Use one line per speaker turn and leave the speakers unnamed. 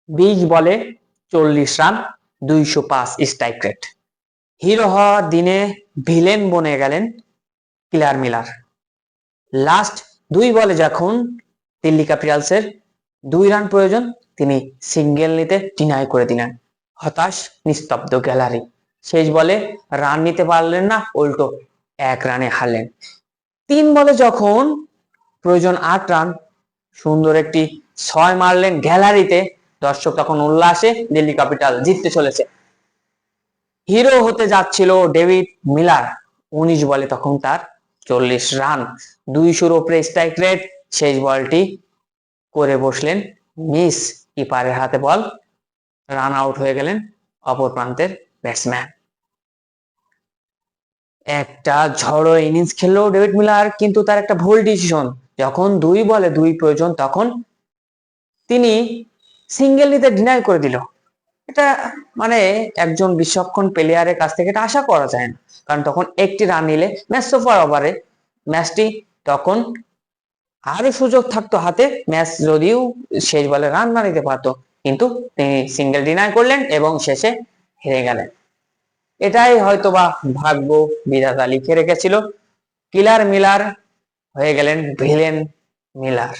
20 বলে 40 run, 205 strike rate. Hero হওয়ার দিনে ভিলেন বনে গেলেন ক্লেয়ার মিলার। লাস্ট 2 বলে যখন দিল্লি ক্যাপিটালসের 2 রান প্রয়োজন, তিনি সিঙ্গেল নিতে ডিনাই করে দিলেন। হতাশ নিস্তব্ধ গ্যালারি। শেষ বলে রান নিতে পারলেন না, উল্টো 1 রানে হারলেন। 3 বলে যখন প্রয়োজন 8 রান, সুন্দর একটি 6 মারলেন গ্যালারিতে। দর্শক তখন উল্লাসে, দিল্লি ক্যাপিটাল জিততে চলেছে। হিরো হতে যাচ্ছিল ডেভিড মিলার। 19 বলে তখন তার 40 রান, 200 উপরে স্ট্রাইক রেট। শেষ বলটি করে বসলেন মিস, কিপারের হাতে বল, রান আউট হয়ে গেলেন অপর প্রান্তের ব্যাটসম্যান। একটা ঝড়ো ইনিংস খেললো ডেভিড মিলার, কিন্তু তার একটা ভুল ডিসিশন। যখন 2 বলে 2 প্রয়োজন, তখন তিনি সিঙ্গেল নিতে ডিনাই করে দিল। এটা মানে একজন বিচক্ষণ প্লেয়ারের কাছ থেকে এটা আশা করা যায় না, কারণ তখন একটি রান নিলে ম্যাচ ওভার ওভারে ম্যাচটি তখন আরো সুযোগ থাকতো হাতে, ম্যাচ যদিও শেষ বলে রান না নিতে পারতো, কিন্তু তিনি সিঙ্গেল ডিনাই করলেন এবং শেষে হেরে গেলেন। এটাই হয়তোবা ভাগ্য বিধাতা লিখে রেখেছিল। কিলার মিলার হয়ে গেলেন ভিলেন মিলার।